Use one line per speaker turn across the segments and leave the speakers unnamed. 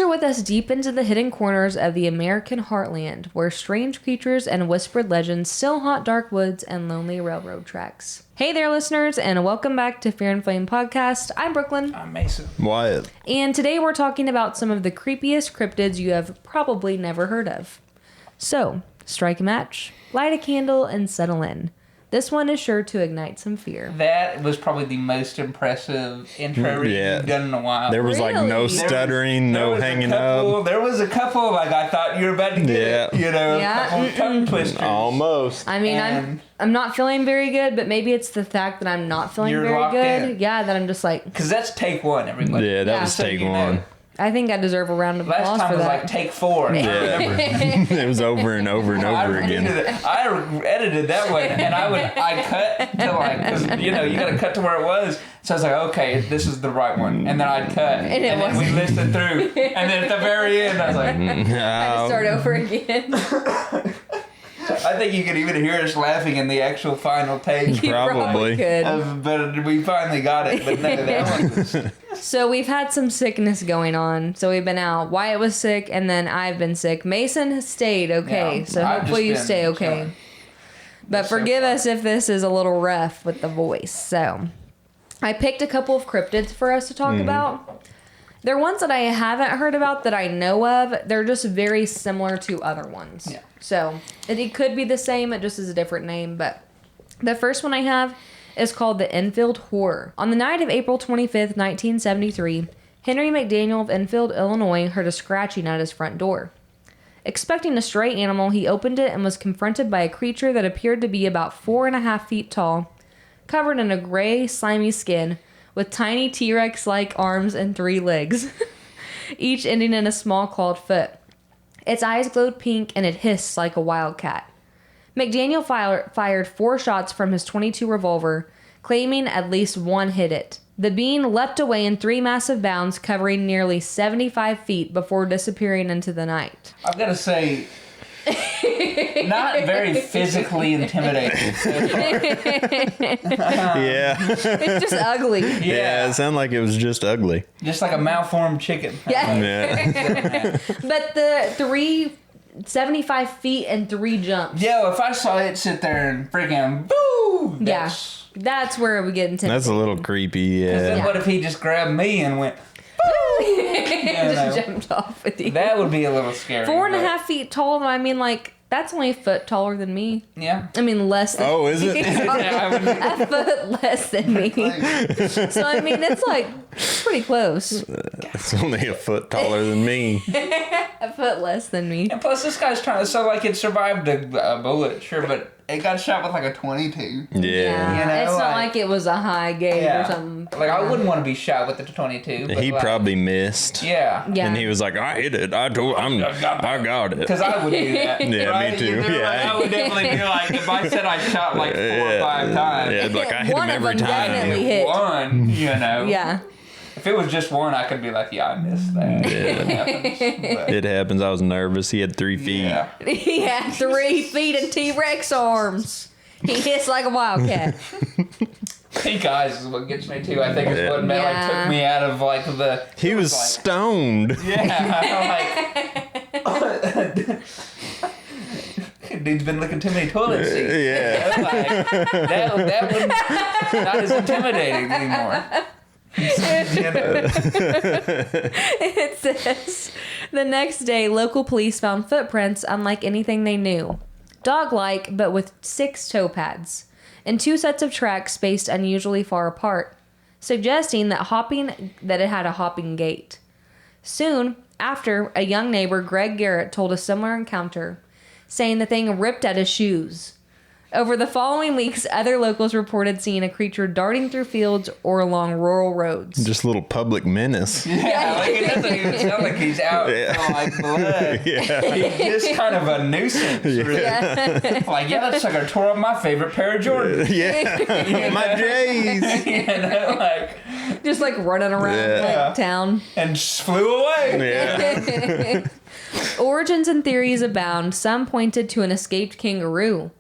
Venture with us deep into the hidden corners of the American heartland, where strange creatures and whispered legends still haunt dark woods and lonely railroad tracks. Hey there, listeners, and welcome back to Fear and Flame Podcast. I'm Brooklyn.
I'm Mason.
Wyatt.
And today we're talking about some of the creepiest cryptids you have probably never heard of. So, strike a match, light a candle, and settle in. This one is sure to ignite some fear.
That was probably the most impressive intro reading you've done in a while.
There was like no stuttering, no hanging up.
There was a couple, like I thought you were about to get it, you know, a couple tongue twisters.
Almost.
I mean, I'm not feeling very good, but maybe it's the fact that I'm not feeling very good.
In.
Yeah, that I'm just like...
Because that's take one, everybody.
Yeah, that was take one.
I think I deserve a round of applause for that.
Last time was like take four.
It was over and over and over again.
I edited that one, and I cut to like, because you know you got to cut to where it was. So I was like, okay, this is the right one, and then I'd cut, and then we listened through, and then at the very end, I was like,
I had to start over again.
I think you could even hear us laughing in the actual final take.
You probably could.
But we finally got it. But no, that one was...
So we've had some sickness going on. So we've been out. Wyatt was sick, and then I've been sick. Mason has stayed okay. Yeah, so hopefully you stay okay. But forgive us if this is a little rough with the voice. So I picked a couple of cryptids for us to talk about. They're ones that I haven't heard about that I know of. They're just very similar to other ones. Yeah. So it could be the same. It just is a different name. But the first one I have is called the Enfield Horror. On the night of April 25th, 1973, Henry McDaniel of Enfield, Illinois, heard a scratching at his front door. Expecting a stray animal, he opened it and was confronted by a creature that appeared to be about 4.5 feet tall, covered in a gray, slimy skin, with tiny T-Rex-like arms and 3 legs, each ending in a small clawed foot. Its eyes glowed pink and it hissed like a wildcat. McDaniel fired 4 shots from his .22 revolver, claiming at least one hit it. The being leapt away in 3 massive bounds, covering nearly 75 feet before disappearing into the night.
I've got to say... not very physically intimidating.
Yeah.
It's just ugly.
Yeah, it sounded like it was just ugly.
Just like a malformed chicken.
Yeah. But the 75 feet and 3 jumps.
Yo, if I saw it sit there and freaking boo!
That's where we get intimidated.
That's a little creepy, yeah.
Because then what if he just grabbed me and went...
just jumped off with you.
That would be a little scary.
4.5 feet tall. I mean, like, that's only a foot taller than me.
Yeah.
I mean, less than
Oh, is it?
a foot less than me. So, I mean, it's like pretty close.
It's only a foot taller than me.
A foot less than me.
And plus, this guy's trying to sound like it survived a bullet, sure, but it got shot with like a .22.
Yeah.
You know,
it's not like it was a high gauge or something.
Like, I wouldn't want to be shot with a .22. But
He probably missed.
Yeah.
And he was like, I hit it. I got it.
Because I would do that.
Yeah,
right?
me too.
You know,
Yeah.
Like, I would definitely be like, if I said I shot like 4 or 5 times.
Yeah, like I hit
One
him
of
every
them
time.
definitely hit.
One, you know.
Yeah.
If it was just one, I could be like, yeah, I missed that.
Yeah. It happens. I was nervous. He had 3 feet.
Yeah.
He had 3 feet and T-Rex arms. He hits like a wildcat.
Pink eyes is what gets me too. I think is what like took me out of like the.
He was like, stoned.
Yeah, I'm like. Dude's been looking too many toilet seats.
Yeah.
Like, that would not as intimidating anymore.
It says, the next day, local police found footprints unlike anything they knew. Dog-like, but with 6 toe pads, and 2 sets of tracks spaced unusually far apart, suggesting that it had a hopping gait. Soon after, a young neighbor, Greg Garrett, told a similar encounter, saying the thing ripped at his shoes. Over the following weeks, other locals reported seeing a creature darting through fields or along rural roads.
Just a little public menace.
Yeah, like it doesn't even sound like he's out for like blood.
Yeah.
He's just kind of a nuisance, really.
Yeah.
Like, yeah, that sucker tore up my favorite pair of Jordans.
Yeah. My J's.
You know, like...
Just like running around town.
And just flew away.
Yeah. Origins and theories abound. Some pointed to an escaped kangaroo.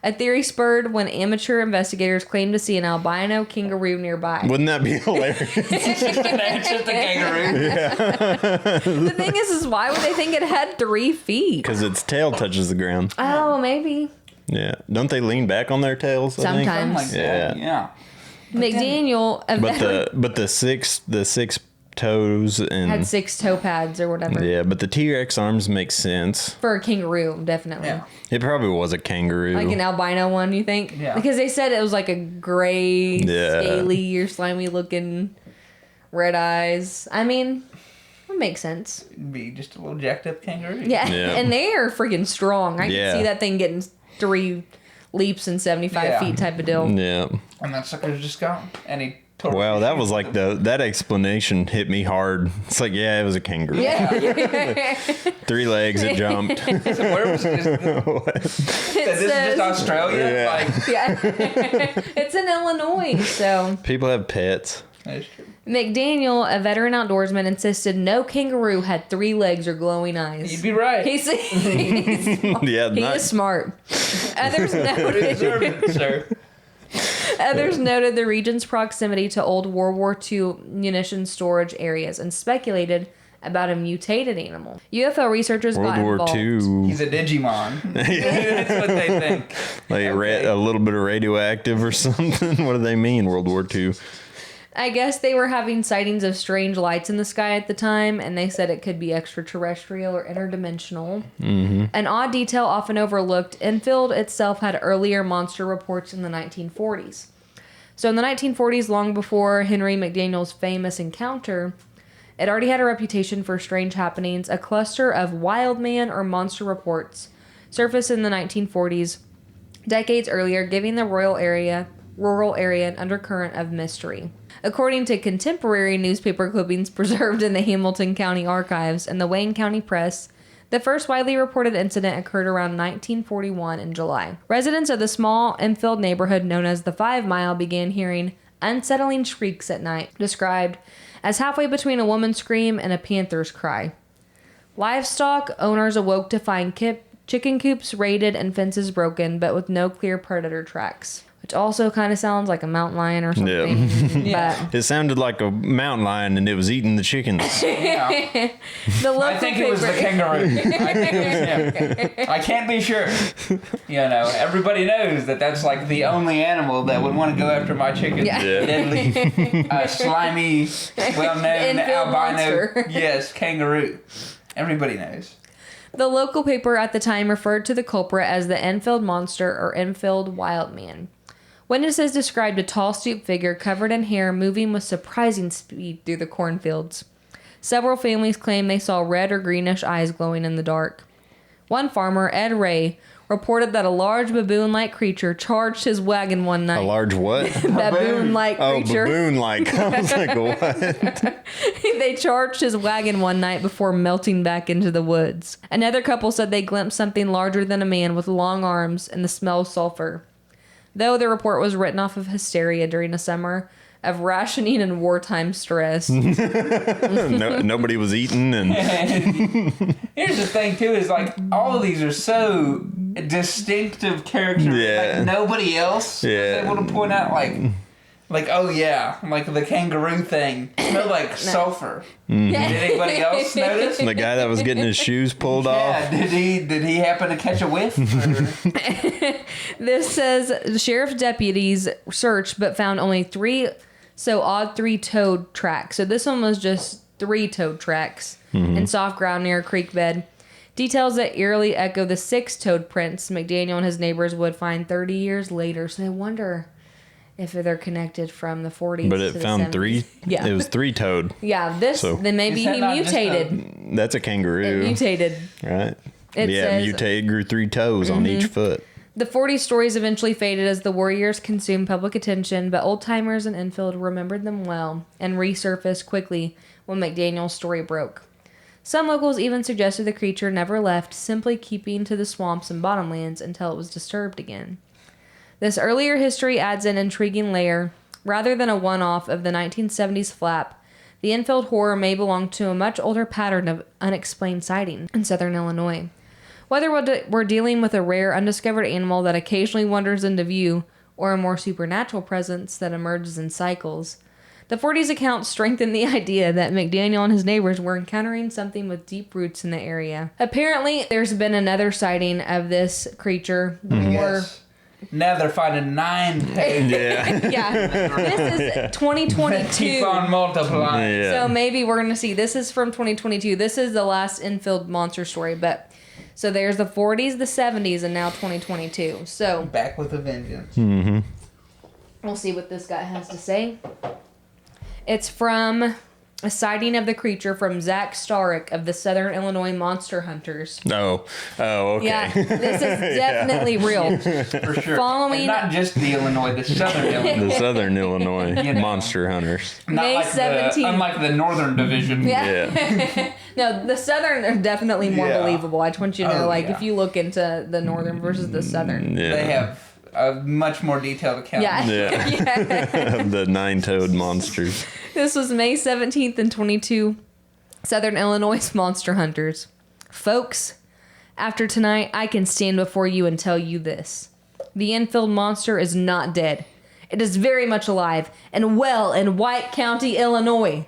A theory spurred when amateur investigators claimed to see an albino kangaroo nearby.
Wouldn't that be hilarious?
It's just a kangaroo.
Yeah.
The thing is why would they think it had 3 feet?
Because its tail touches the ground.
Oh, maybe.
Yeah. Don't they lean back on their tails?
Sometimes.
Like that. Yeah.
McDaniel,
But the six toes and
had 6 toe pads or whatever.
Yeah, but the T-Rex arms make sense.
For a kangaroo, definitely.
Yeah.
It probably was a kangaroo.
Like an albino one, you think?
Yeah.
Because they said it was like a gray, scaly or slimy looking red eyes. I mean, it makes sense.
It'd be just a little jacked up kangaroo.
Yeah. And they are freaking strong. I can see that thing getting 3 leaps in 75 feet type of deal.
Yeah.
And that sucker's just gone. And he
Wow, that was like that explanation hit me hard. It's like, yeah, it was a kangaroo.
Yeah.
3 legs, it jumped.
So where was this? This is just Australia?
Yeah. It's in Illinois, so.
People have pets.
That's true.
McDaniel, a veteran outdoorsman, insisted no kangaroo had 3 legs or glowing eyes.
You'd be right.
He's
Yeah,
he is smart. Others noted,
sir.
Others noted the region's proximity to old World War II munitions storage areas and speculated about a mutated animal. UFO researchers got involved.
World War II.
He's a Digimon. That's what they think.
Like a little bit of radioactive or something. What do they mean, World War II?
I guess they were having sightings of strange lights in the sky at the time, and they said it could be extraterrestrial or interdimensional. Mm-hmm. An odd detail often overlooked, Enfield itself had earlier monster reports in the 1940s. So in the 1940s, long before Henry McDaniel's famous encounter, it already had a reputation for strange happenings. A cluster of wild man or monster reports surfaced in the 1940s, decades earlier, giving the rural area an undercurrent of mystery. According to contemporary newspaper clippings preserved in the Hamilton County Archives and the Wayne County Press, the first widely reported incident occurred around 1941 in July. Residents of the small Enfield neighborhood known as the 5 Mile began hearing unsettling shrieks at night, described as halfway between a woman's scream and a panther's cry. Livestock owners awoke to find chicken coops raided and fences broken, but with no clear predator tracks. Which also kind of sounds like a mountain lion or something.
Yeah. It sounded like a mountain lion and it was eating the chickens.
Yeah. I think it was the kangaroo. I think it was him. I can't be sure. You know, everybody knows that that's like the only animal that would want to go after my chicken.
Yeah.
Deadly, slimy, well-known albino.
Monster.
Yes, kangaroo. Everybody knows.
The local paper at the time referred to the culprit as the Enfield Monster or Enfield Wild Man. Witnesses described a tall, stooped figure covered in hair moving with surprising speed through the cornfields. Several families claimed they saw red or greenish eyes glowing in the dark. One farmer, Ed Ray, reported that a large baboon-like creature charged his wagon one night.
A large what?
Baboon-like creature.
Oh, baboon-like. I was like, what?
They charged his wagon one night before melting back into the woods. Another couple said they glimpsed something larger than a man with long arms and the smell of sulfur. Though the report was written off of hysteria during a summer of rationing and wartime stress.
Nobody was eating. And
here's the thing, too, is like all of these are so distinctive characters.
Yeah.
Like nobody else was able to point out, like, oh yeah, like the kangaroo thing smelled like sulfur. Mm. Did anybody else notice?
The guy that was getting his shoes pulled off.
Did he happen to catch a whiff?
This says sheriff's deputies searched but found only 3 3-toed tracks. So this one was just 3-toed tracks in soft ground near a creek bed. Details that eerily echo the 6-toed prints McDaniel and his neighbors would find 30 years later. So I wonder if they're connected from the 40s.
But it
to
found
the 70s.
3.
Yeah,
it was 3-toed.
Yeah, then maybe he mutated.
That's a kangaroo.
It mutated.
Right.
It says,
mutated, grew 3 toes on each foot.
The 40 stories eventually faded as the warriors consumed public attention, but old-timers in Enfield remembered them well and resurfaced quickly when McDaniel's story broke. Some locals even suggested the creature never left, simply keeping to the swamps and bottomlands until it was disturbed again. This earlier history adds an intriguing layer. Rather than a one-off of the 1970s flap, the Enfield Horror may belong to a much older pattern of unexplained sightings in southern Illinois. Whether we're dealing with a rare, undiscovered animal that occasionally wanders into view, or a more supernatural presence that emerges in cycles, the 40s account strengthened the idea that McDaniel and his neighbors were encountering something with deep roots in the area. Apparently, there's been another sighting of this creature.
Yes. Now they're finding 9 heads.
Yeah.
Yeah. This is 2022.
Keep on multiplying.
Yeah.
So maybe we're going to see. This is from 2022. This is the last Enfield monster story. But so there's the 40s, the 70s, and now 2022. So
back with a vengeance.
Mm-hmm.
We'll see what this guy has to say. It's from a sighting of the creature from Zach Starrick of the Southern Illinois Monster Hunters.
Oh, okay.
Yeah, this is definitely real.
For sure.
Following-
And not just the Illinois, the Southern Illinois.
The Southern Illinois Monster Hunters.
Not
May
like
17th.
unlike the Northern Division.
Yeah. No, the Southern are definitely more
Yeah.
believable. I just want you to know,
Yeah.
if you look into the Northern versus the Southern.
Yeah.
They have a much more detailed account.
Yeah.
Yeah. The 9-toed monsters.
This was May 17th and 22. Southern Illinois Monster Hunters. Folks, after tonight, I can stand before you and tell you this. The Enfield monster is not dead. It is very much alive and well in White County, Illinois.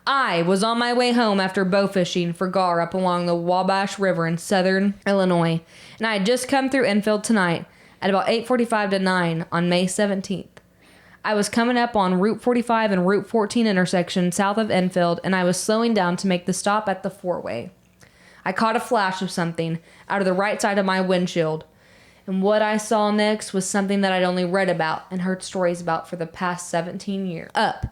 I was on my way home after bow fishing for gar up along the Wabash River in Southern Illinois, and I had just come through Enfield tonight at about 8:45 to 9 on May 17th. I was coming up on Route 45 and Route 14 intersection south of Enfield, and I was slowing down to make the stop at the four-way. I caught a flash of something out of the right side of my windshield, and what I saw next was something that I'd only read about and heard stories about for the past 17 years. Up,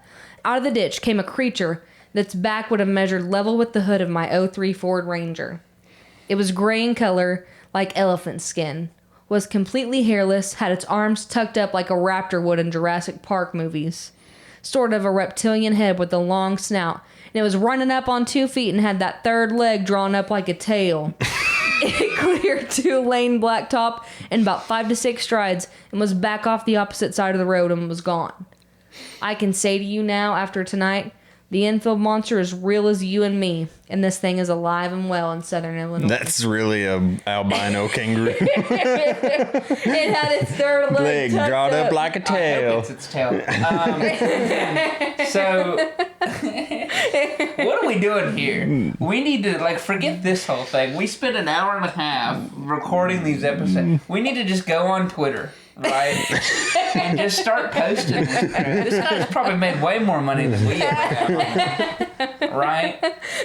out of the ditch, came a creature that's back would have measured level with the hood of my 03 Ford Ranger. It was gray in color, like elephant skin, was completely hairless, had its arms tucked up like a raptor would in Jurassic Park movies. Sort of a reptilian head with a long snout, and it was running up on 2 feet and had that third leg drawn up like a tail. It cleared 2-lane blacktop in about 5 to 6 strides and was back off the opposite side of the road and was gone. I can say to you now, after tonight, the Enfield monster is real as you and me, and this thing is alive and well in Southern Illinois.
That's really a albino kangaroo.
It had its third leg tucked
drawn up like a
I
tail.
hope it's its tail. So, what are we doing here? We need to, forget this whole thing. We spent an hour and a half recording these episodes. We need to just go on Twitter, right? And just start posting this. This guy's probably made way more money than we ever have. Right?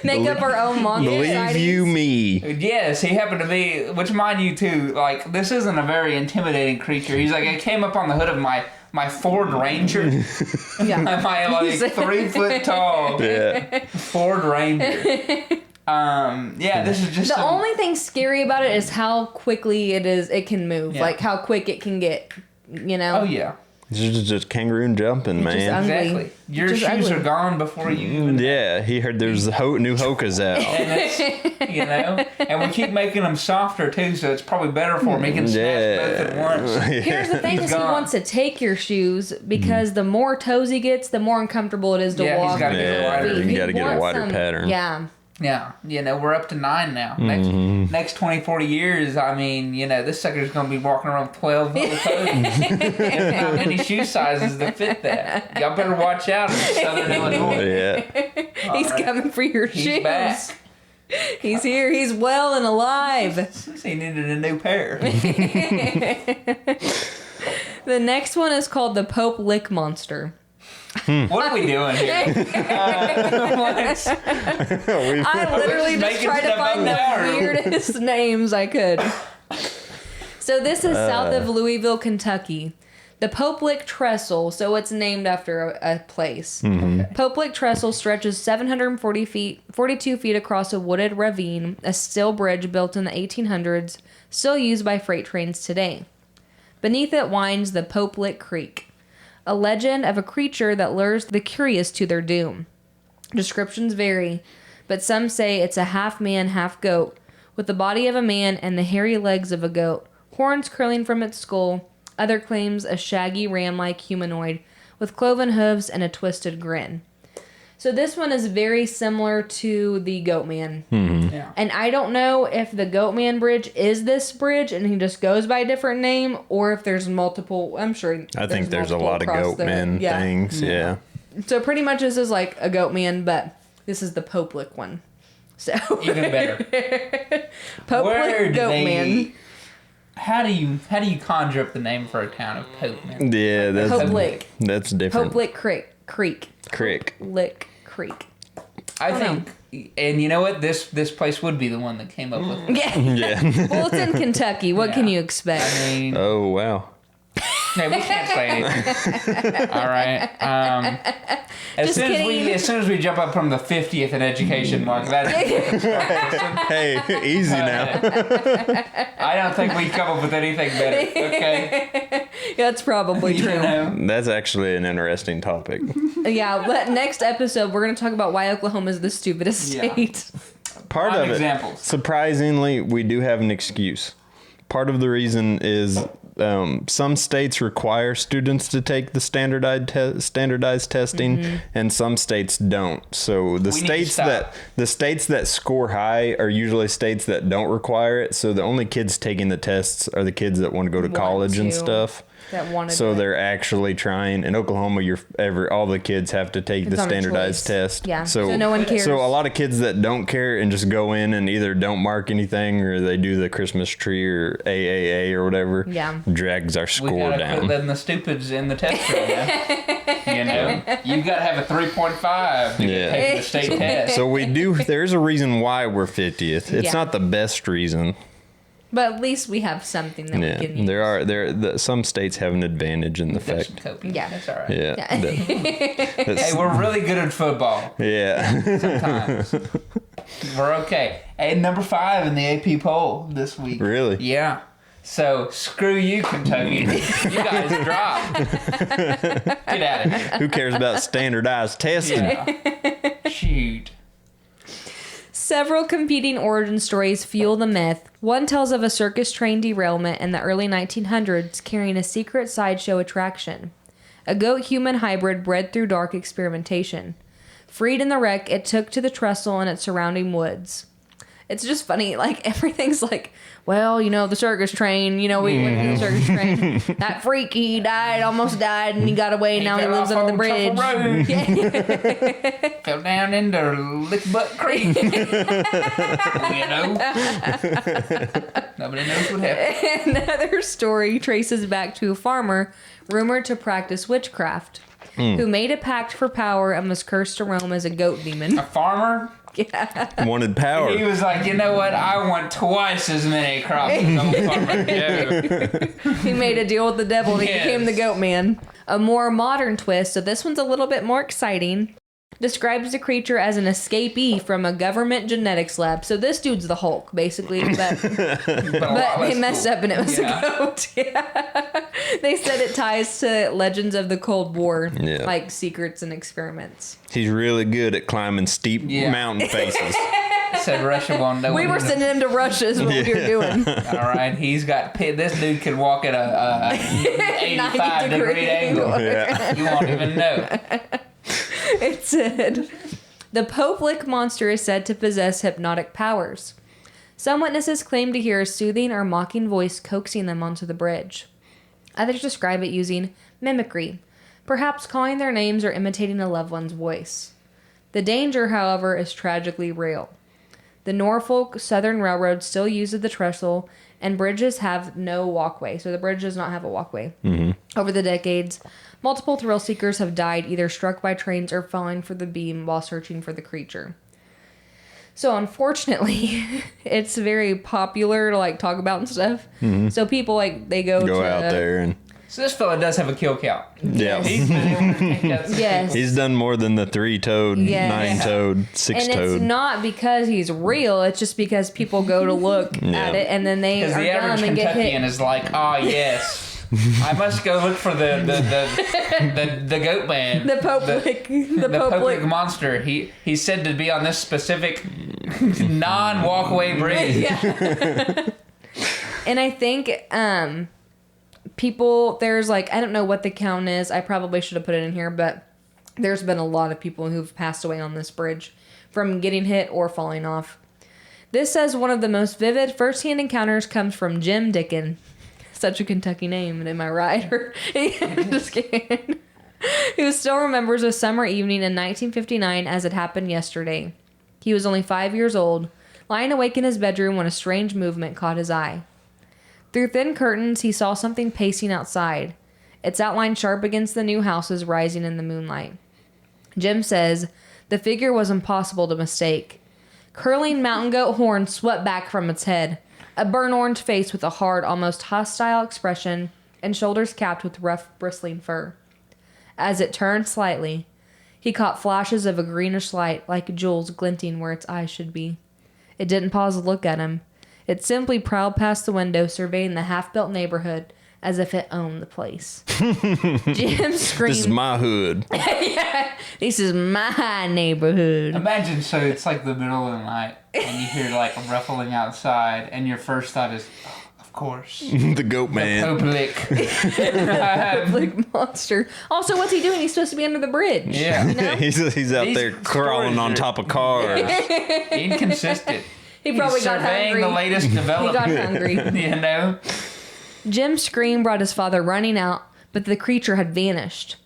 Make up our own monster
Believe
sightings.
you me.
Yes, he happened to be, which mind you too, this isn't a very intimidating creature. He's like, I came up on the hood of my Ford Ranger.
Yeah.
My 3 foot tall
Yeah.
Ford Ranger. This is just
The only thing scary about it is how quickly it can move.
Yeah.
Like how quick it can get, you know?
Oh yeah.
Just kangaroo jumping, man.
ugly.
Exactly. Your
Just
shoes
ugly.
are gone before you even
Yeah, he heard there's new Hokas out.
and it's, and we keep making them softer too, so it's probably better for him. He can snatch both at once.
Here's the thing:
He's
is he
gone.
wants to take your shoes because the more toes he gets, the more uncomfortable it is to
Yeah, he's
walk.
gotta get
Yeah,
wider.
you
He
gotta get a
wants
wider pattern.
Yeah.
Yeah, we're up to 9 now. Next 20, 40 years, this sucker's going to be walking around with 12 little toes. There's not many shoe sizes that fit that. Y'all better watch out in Southern Illinois.
Yeah.
He's
right.
coming for your
He's
shoes.
back.
He's here. He's well and alive.
He needed a new pair.
The next one is called the Pope Lick Monster.
What are we doing here?
I literally just
making
tried to
stuff
find
up now,
the
or-
weirdest names I could. So this is south of Louisville, Kentucky. The Pope Lick Trestle, so it's named after a place. Pope Lick Trestle stretches 42 feet across a wooded ravine, a steel bridge built in the 1800s, still used by freight trains today. Beneath it winds the Pope Lick Creek, a legend of a creature that lures the curious to their doom. Descriptions vary, but some say it's a half-man, half-goat, with the body of a man and the hairy legs of a goat, horns curling from its skull. Other claims a shaggy ram-like humanoid with cloven hooves and a twisted grin. So this one is very similar to the Goatman.
Mm-hmm.
Yeah.
And I don't know if the Goatman bridge is this bridge and he just goes by a different name, or if there's multiple. I'm sure.
I think there's a lot of Goatman things. Yeah.
So pretty much this is like a Goatman, but this is the Poplick one. So
even better.
Poplick Goatman.
How do you conjure up the name for a town of Popeman?
Yeah, that's different.
Poplick Creek. Poplick Creek.
I think, and you know what? This place would be the one that came up with it.
Yeah. Well, it's in Kentucky. What can you expect?
I mean,
oh wow.
No, we can't say anything. All right. As soon as we jump up from the 50th in education mark, that's
hey, easy now.
I don't think we'd come up with anything better. Okay.
That's probably true.
That's actually an interesting topic.
Yeah, but next episode we're going to talk about why Oklahoma is the stupidest state.
Part of it, surprisingly, we do have an excuse. Part of the reason is some states require students to take the standardized testing, and some states don't. So the states that score high are usually states that don't require it. So the only kids taking the tests are the kids that want to go to college and stuff. So they're actually trying. In Oklahoma, all the kids have to take the standardized test.
Yeah. So no one cares.
So a lot of kids that don't care and just go in and either don't mark anything or they do the Christmas tree or AAA or whatever.
Yeah.
Drags our score down.
Put letting the stupids in the test room. You know, you've got to have a 3.5 to get taking the state test.
So there's a reason why we're 50th. It's not the best reason.
But at least we have something that we can use.
Some states have an advantage in the fact.
Yeah.
That's all right.
Yeah.
Hey, we're really good at football.
Yeah.
Sometimes. We're okay. And number 5 in the AP poll this week.
Really?
Yeah. So, screw you, Kentucky. You guys dropped. Get out of here.
Who cares about standardized testing?
Yeah. Shoot.
Several competing origin stories fuel the myth. One tells of a circus train derailment in the early 1900s carrying a secret sideshow attraction. A goat-human hybrid bred through dark experimentation. Freed in the wreck, it took to the trestle and its surrounding woods. It's just funny, like, everything's like, well, the circus train, we went to the circus train. That freak, he almost died, and he got away, and now he lives under the bridge.
Fell down into Lick Butt Creek. Nobody knows what happened.
Another story traces back to a farmer rumored to practice witchcraft, who made a pact for power and was cursed to roam as a goat demon.
A farmer?
Yeah.
Wanted power.
He was like, you know what? I want twice as many crops as old farmer Joe.
He made a deal with the devil and he became the goat man. A more modern twist, so this one's a little bit more exciting, describes the creature as an escapee from a government genetics lab. So this dude's the Hulk, basically, but they messed up and it was a goat. Yeah. They said it ties to legends of the Cold War, like secrets and experiments.
He's really good at climbing steep mountain faces.
Said Russia won't know.
We were sending him to Russia is what we were doing.
All right, he's got this dude can walk at a 85-degree angle. Yeah. You won't even know.
It said, the Poplick monster is said to possess hypnotic powers. Some witnesses claim to hear a soothing or mocking voice coaxing them onto the bridge. Others describe it using mimicry, perhaps calling their names or imitating a loved one's voice. The danger, however, is tragically real. The Norfolk Southern Railroad still uses the trestle, and bridges have no walkway. So the bridge does not have a walkway. Mm-hmm. Over the decades, multiple thrill seekers have died either struck by trains or falling for the beam while searching for the creature. So unfortunately, it's very popular to talk about and stuff. Mm-hmm. So people they go
out there and.
So this fella does have a kill count.
Yeah.
He's been able to take out
yes.
He's done more than the 3-toed, 9-toed, 6-toed.
And it's not because he's real. It's just because people go to look at it and then they are
the average
dumb and get hit.
Kentuckian is like, yes. I must go look for the goat man.
The Poplick.
The Poplick monster. He's said to be on this specific non-walkway bridge.
Yeah. And I think people, there's I don't know what the count is. I probably should have put it in here, but There's been a lot of people who've passed away on this bridge from getting hit or falling off. This says one of the most vivid first-hand encounters comes from Jim Dickon. Such a Kentucky name, am I right? Just kidding. Who still remembers a summer evening in 1959 as it happened yesterday. He was only 5 years old, lying awake in his bedroom when a strange movement caught his eye. Through thin curtains, he saw something pacing outside, its outline sharp against the new houses rising in the moonlight. Jim says the figure was impossible to mistake. Curling mountain goat horns swept back from its head, a burnt orange face with a hard, almost hostile expression, and shoulders capped with rough, bristling fur. As it turned slightly, he caught flashes of a greenish light like jewels glinting where its eyes should be. It didn't pause to look at him. It simply prowled past the window, surveying the half-built neighborhood as if it owned the place. Jim screamed.
This is my hood.
Yeah, this is my neighborhood.
Imagine, so it's like the middle of the night, and you hear like a ruffling outside, and your first thought is, oh, of course.
The goat man.
The public monster. Also, what's he doing? He's supposed to be under the bridge.
Yeah.
You know?
he's out there crawling on top of cars.
Inconsistent.
He probably got
surveying
hungry.
the latest development.
He got hungry.
You know?
Jim's scream brought his father running out, but the creature had vanished.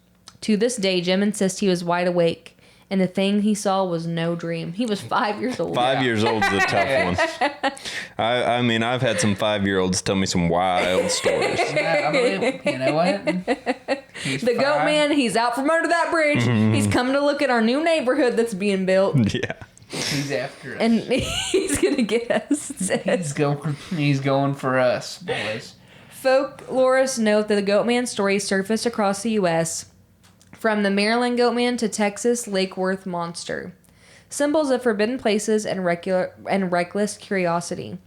To this day, Jim insists he was wide awake, and the thing he saw was no dream. He was 5 years old.
5 years old is a tough one. I mean, I've had some 5-year-olds tell me some wild stories.
I believe, you know what?
The goat man, he's out from under that bridge. Mm-hmm. He's coming to look at our new neighborhood that's being built.
Yeah.
He's after us.
And he's going to get us.
He's going for us, boys.
Folklorists note that the Goatman stories surface across the U.S., from the Maryland Goatman to Texas Lake Worth Monster, symbols of forbidden places and reckless curiosity.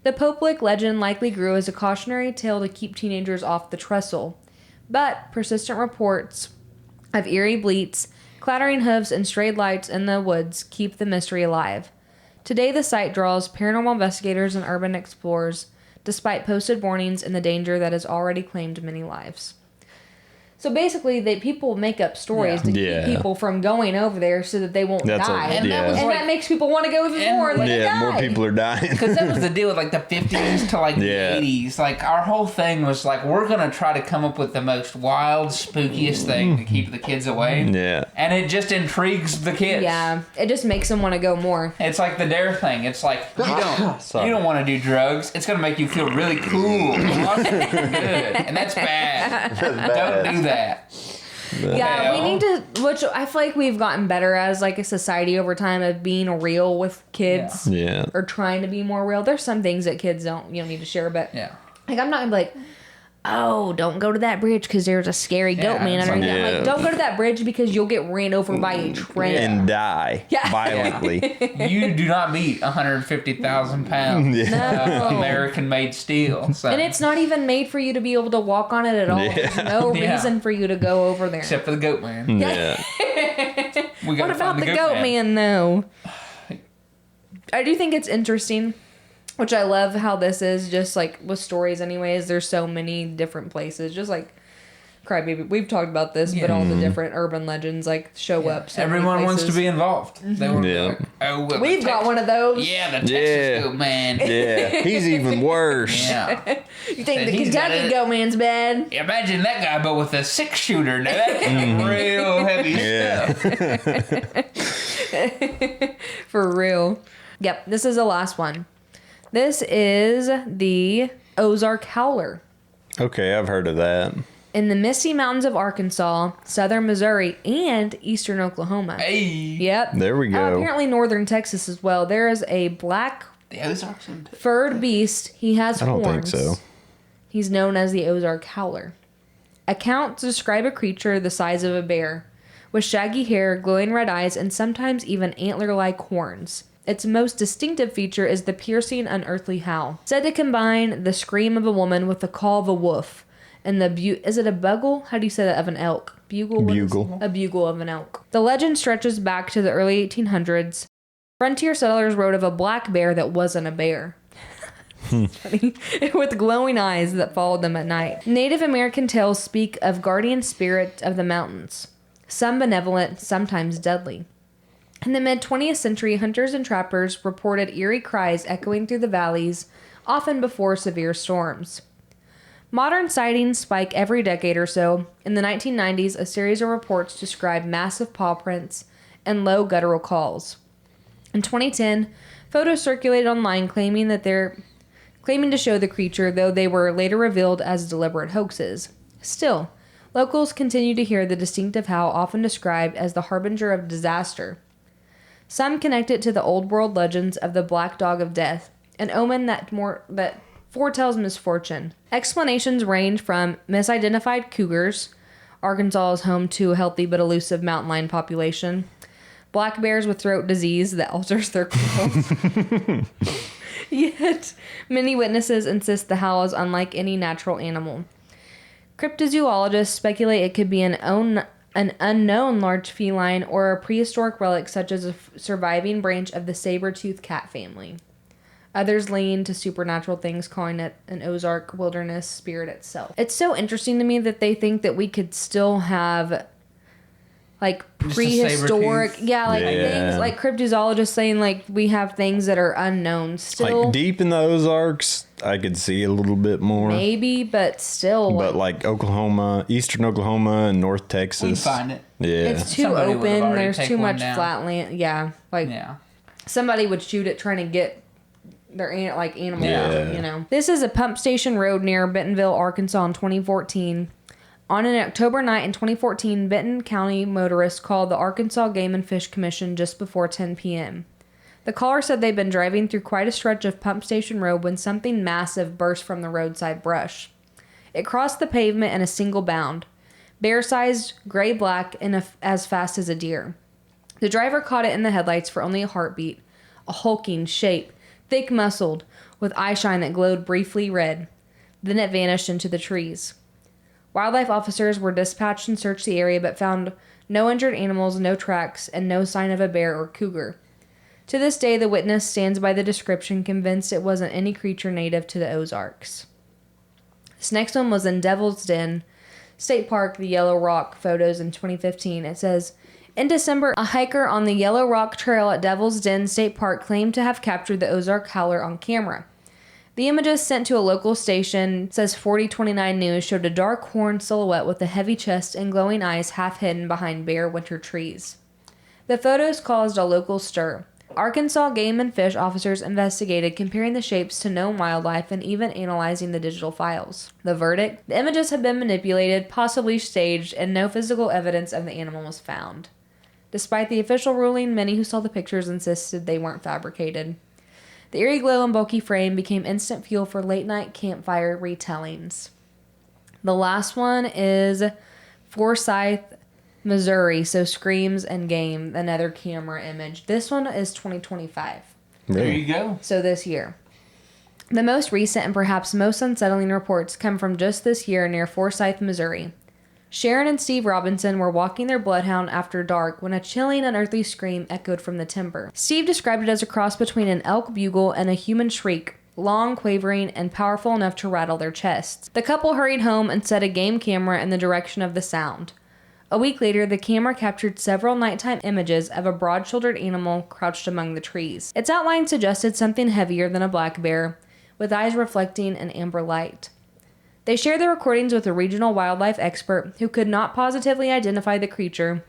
The Poplick legend likely grew as a cautionary tale to keep teenagers off the trestle, but persistent reports of eerie bleats, clattering hooves, and strayed lights in the woods keep the mystery alive. Today, the site draws paranormal investigators and urban explorers, despite posted warnings and the danger that has already claimed many lives. So basically, people make up stories to keep people from going over there so that they won't die. And that makes people want to go even more.
More people are dying.
Because that was the deal with like the 50s to like the 80s. Like our whole thing was like, we're going to try to come up with the most wild, spookiest thing to keep the kids away.
Yeah.
And it just intrigues the kids.
Yeah. It just makes them want to go more.
It's like the dare thing. It's like, you don't want to do drugs. It's going to make you feel really cool. Awesome, good. And that's bad. Don't do that.
Yeah, we need to, which I feel like we've gotten better as like a society over time of being real with kids.
Yeah.
Or trying to be more real. There's some things that kids you don't need to share, but like I'm not gonna be like, oh, don't go to that bridge because there's a scary goat man underneath that. Like, don't go to that bridge because you'll get ran over by a train.
And die violently.
You do not beat 150,000 pounds of American-made steel. So.
And it's not even made for you to be able to walk on it at all. There's no reason for you to go over there.
Except for the goat man.
Yeah.
What about the goat man, though? I do think it's interesting. Which I love how this is just like with stories anyways. There's so many different places. Just like Crybaby. We've talked about this, but all the different urban legends like show up. So
everyone wants to be involved. Mm-hmm. They were like, oh, well,
we've got one of those.
Yeah, the Texas goat man.
Yeah, he's even worse.
Yeah.
You think the Kentucky goat man's bad?
Imagine that guy, but with a 6-shooter. Now that's real heavy stuff.
For real. Yep, this is the last one. This is the Ozark Howler.
Okay, I've heard of that.
In the Misty Mountains of Arkansas, southern Missouri, and eastern Oklahoma.
Hey.
Yep.
There we go.
Apparently northern Texas as well. There is a black furred beast. He has horns.
I don't think so.
He's known as the Ozark Howler. Accounts describe a creature the size of a bear, with shaggy hair, glowing red eyes, and sometimes even antler-like horns. Its most distinctive feature is the piercing, unearthly howl, said to combine the scream of a woman with the call of a wolf, and the is it a bugle? How do you say that of an elk? Bugle. A bugle of an elk. The legend stretches back to the early 1800s. Frontier settlers wrote of a black bear that wasn't a bear. Funny. With glowing eyes that followed them at night. Native American tales speak of guardian spirits of the mountains. some benevolent, sometimes deadly. In the mid-20th century, hunters and trappers reported eerie cries echoing through the valleys, often before severe storms. Modern sightings spike every decade or so. In the 1990s, a series of reports described massive paw prints and low guttural calls. In 2010, photos circulated online claiming to show the creature, though they were later revealed as deliberate hoaxes. Still, locals continue to hear the distinctive howl, often described as the harbinger of disaster. Some connect it to the old world legends of the Black Dog of Death, an omen that foretells misfortune. Explanations range from misidentified cougars. Arkansas is home to a healthy but elusive mountain lion population. Black bears with throat disease that alters their calls. Yet, many witnesses insist the howl is unlike any natural animal. Cryptozoologists speculate it could be an unknown large feline or a prehistoric relic such as a surviving branch of the saber-toothed cat family. Others lean to supernatural things, calling it an Ozark wilderness spirit itself. It's so interesting to me that they think that we could still have like prehistoric, things, like cryptozoologists saying like we have things that are unknown still.
Like deep in the Ozarks, I could see a little bit more.
Maybe, but still.
But like Oklahoma, eastern Oklahoma and North Texas.
We'd find it.
Yeah.
It's too open. There's too much flat land. Yeah. Somebody would shoot it trying to get their animals out, you know. This is a pump station road near Bentonville, Arkansas in 2014. On an October night in 2014, Benton County motorists called the Arkansas Game and Fish Commission just before 10 p.m. The caller said they'd been driving through quite a stretch of Pump Station Road when something massive burst from the roadside brush. It crossed the pavement in a single bound, bear-sized, gray-black, and as fast as a deer. The driver caught it in the headlights for only a heartbeat, a hulking shape, thick-muscled, with eyeshine that glowed briefly red. Then it vanished into the trees. Wildlife officers were dispatched and searched the area but found no injured animals, no tracks, and no sign of a bear or cougar. To this day, the witness stands by the description, convinced it wasn't any creature native to the Ozarks. This next one was in Devil's Den State Park, the Yellow Rock, photos in 2015. It says, in December, a hiker on the Yellow Rock Trail at Devil's Den State Park claimed to have captured the Ozark Howler on camera. The images sent to a local station, says 4029 News, showed a dark horned silhouette with a heavy chest and glowing eyes half hidden behind bare winter trees. The photos caused a local stir. Arkansas Game and Fish officers investigated, comparing the shapes to known wildlife and even analyzing the digital files. The verdict? The images had been manipulated, possibly staged, and no physical evidence of the animal was found. Despite the official ruling, many who saw the pictures insisted they weren't fabricated. The eerie glow and bulky frame became instant fuel for late-night campfire retellings. The last one is Forsyth, Missouri, so Screams and Game, another camera image. This one is 2025.
There you go.
So this year. The most recent and perhaps most unsettling reports come from just this year near Forsyth, Missouri. Sharon and Steve Robinson were walking their bloodhound after dark when a chilling, unearthly scream echoed from the timber. Steve described it as a cross between an elk bugle and a human shriek, long, quavering, and powerful enough to rattle their chests. The couple hurried home and set a game camera in the direction of the sound. A week later, the camera captured several nighttime images of a broad-shouldered animal crouched among the trees. Its outline suggested something heavier than a black bear, with eyes reflecting an amber light. They shared the recordings with a regional wildlife expert who could not positively identify the creature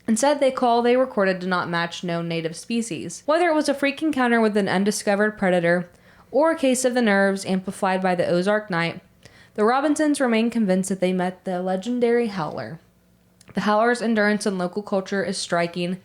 and said the call they recorded did not match known native species. Whether it was a freak encounter with an undiscovered predator or a case of the nerves amplified by the Ozark night, the Robinsons remain convinced that they met the legendary Howler. The Howler's endurance in local culture is striking.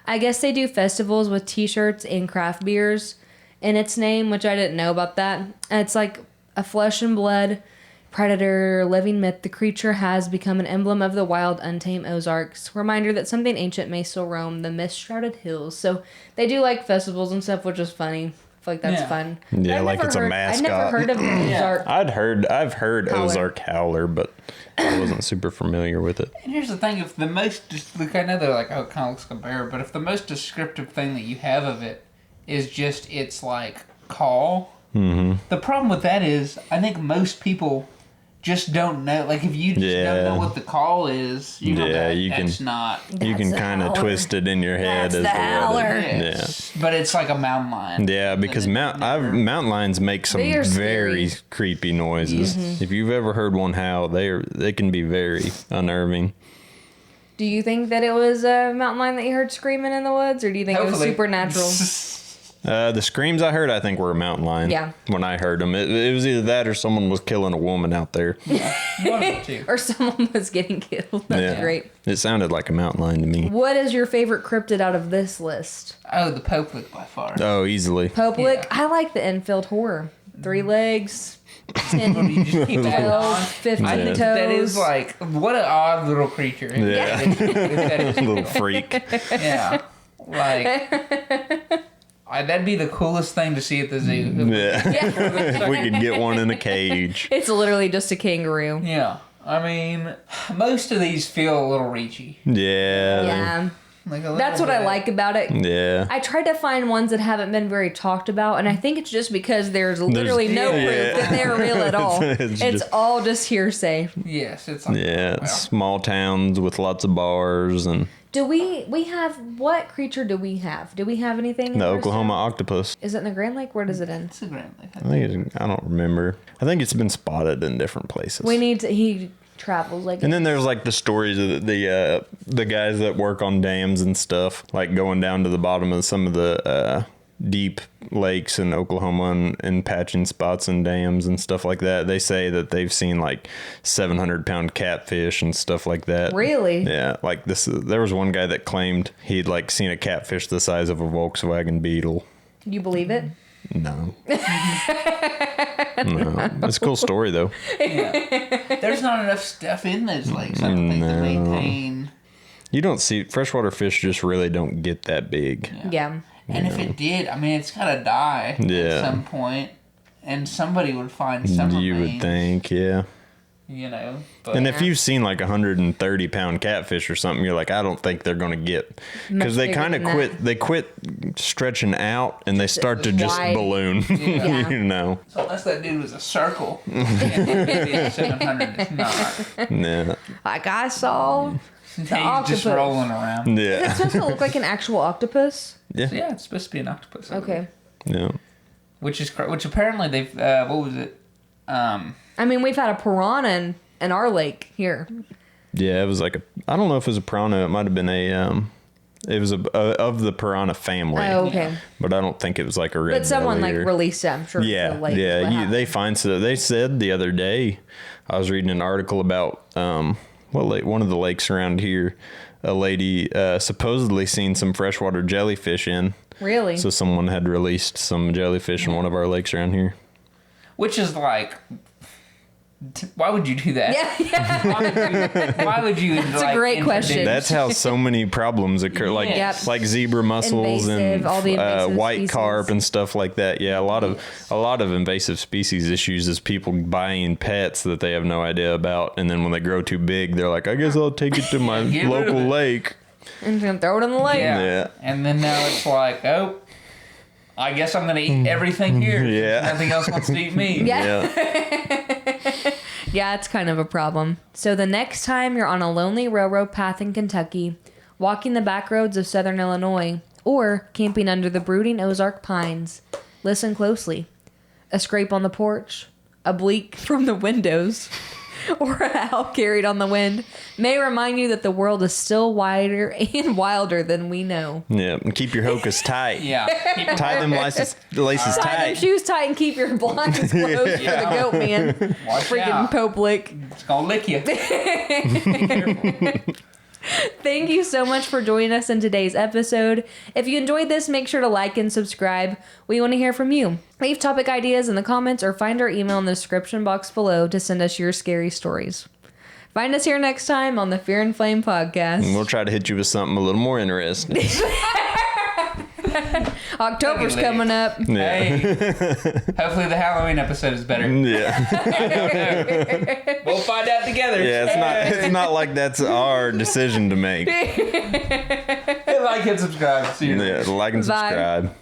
I guess they do festivals with t-shirts and craft beers in its name, which I didn't know about that. And it's like a flesh and blood predator, living myth. The creature has become an emblem of the wild, untamed Ozarks. Reminder that something ancient may still roam the mist-shrouded hills. So they do like festivals and stuff, which is funny. I feel like that's fun.
Yeah, like it's a mascot.
I've never heard of Ozark.
I've heard Howler. Ozark Howler, but I wasn't super familiar with it.
And here's the thing: if the most, I know they're like, oh, it kind of looks like a bear, but if the most descriptive thing that you have of it is just its like call, the problem with that is, I think most people just don't know. Like, if you just don't know what the call is, you know that
you
that's
can,
not.
You can kind of twist it in your head
That's
as
the
to
howler.
Yeah. But it's like a mountain lion.
Yeah, because mountain lions make some very creepy noises. Mm-hmm. If you've ever heard one howl, they can be very unnerving.
Do you think that it was a mountain lion that you heard screaming in the woods, or do you think it was supernatural?
The screams I heard, I think, were a mountain lion. Yeah. When I heard them, it was either that or someone was killing a woman out there.
One of the two.
Or someone was getting killed. That's great.
It sounded like a mountain lion to me.
What is your favorite cryptid out of this list?
Oh, the Popelick by far.
Oh, easily.
Popelick? Yeah. I like the Enfield Horror. 3 legs. 10, 12, 15 toes.
That is like, what an odd little creature.
Yeah. That is a little freak.
Yeah. Like, that'd be the coolest thing to see at the zoo.
Yeah. If we could get one in a cage.
It's literally just a kangaroo.
Yeah. I mean, most of these feel a little reachy.
Yeah.
Yeah. That's what I like about it.
Yeah.
I tried to find ones that haven't been very talked about, and I think it's just because there's literally no proof that they're real at all. It's all just hearsay.
Yes, it's like
it's small towns with lots of bars and.
Do we have, what creature do we have? Do we have anything?
The Oklahoma octopus.
Is it in the Grand Lake? Where does it end?
It's the Grand Lake.
I don't remember. I think it's been spotted in different places.
He travels like.
And then there's like the stories of the guys that work on dams and stuff, like going down to the bottom of some of the deep lakes in Oklahoma and patching spots and dams and stuff like that. They say that they've seen like 700-pound catfish and stuff like that.
Really?
Yeah. Like there was one guy that claimed he'd like seen a catfish the size of a Volkswagen Beetle.
You believe it?
No. No. It's a cool story though.
Yeah. There's not enough stuff in those lakes, I don't think, to maintain.
You don't see freshwater fish just really don't get that big.
Yeah.
And if it did, I mean, it's gotta die at some point, and somebody would find some remains.
You would think, yeah.
You know,
and if you've seen like 130-pound catfish or something, you're like, I don't think they're gonna get, because they kind of quit. They quit stretching out and they start to just balloon.
Yeah.
You know.
So unless that dude was a circle, 700 is not.
Yeah.
Like I saw.
He's just rolling around.
Yeah.
Is it supposed to look like an actual octopus?
Yeah.
Yeah, it's supposed to be an octopus.
Okay.
Yeah.
Which apparently they've what was it?
I mean, we've had a piranha in our lake here.
Yeah, it was like I don't know if it was a piranha. It might have been it was of the piranha family.
Oh, okay.
But I don't think it was like a red.
But someone like released it, I'm sure.
Yeah,
the lake
they find so. They said the other day, I was reading an article about what lake? One of the lakes around here. A lady supposedly seen some freshwater jellyfish in.
Really?
So someone had released some jellyfish in one of our lakes around here.
Which is like, why would you do that?
Yeah.
Why would you?
That's a great question.
That's how so many problems occur, like like zebra mussels and white carp and stuff like that. Yeah, a lot of invasive species issues is people buying pets that they have no idea about, and then when they grow too big, they're like, I guess I'll take it to my local lake
and then throw it in the lake.
Yeah. And then now it's like, oh, I guess I'm going to eat everything here.
Yeah.
Nothing else wants to eat me.
Yeah, it's kind of a problem. So the next time you're on a lonely railroad path in Kentucky, walking the back roads of southern Illinois, or camping under the brooding Ozark pines, listen closely. A scrape on the porch, a bleak from the windows, or a howl carried on the wind may remind you that the world is still wider and wilder than we know.
Yeah, and keep your hocus tight.
Yeah.
Tie them laces tight.
Tie them shoes tight and keep your blinds closed for the goat man.
Watch
Freaking
out.
Popelick.
It's going to lick you.
Thank you so much for joining us in today's episode. If you enjoyed this, make sure to like and subscribe. We want to hear from you. Leave topic ideas in the comments or find our email in the description box below to send us your scary stories. Find us here next time on the Fear and Flame podcast.
And we'll try to hit you with something a little more interesting.
October's coming up.
Yeah.
Hey. Hopefully the Halloween episode is better.
Yeah.
I don't know. We'll find out together.
Yeah, it's not like that's our decision to make.
Like and subscribe. See you later.
Yeah, like and subscribe.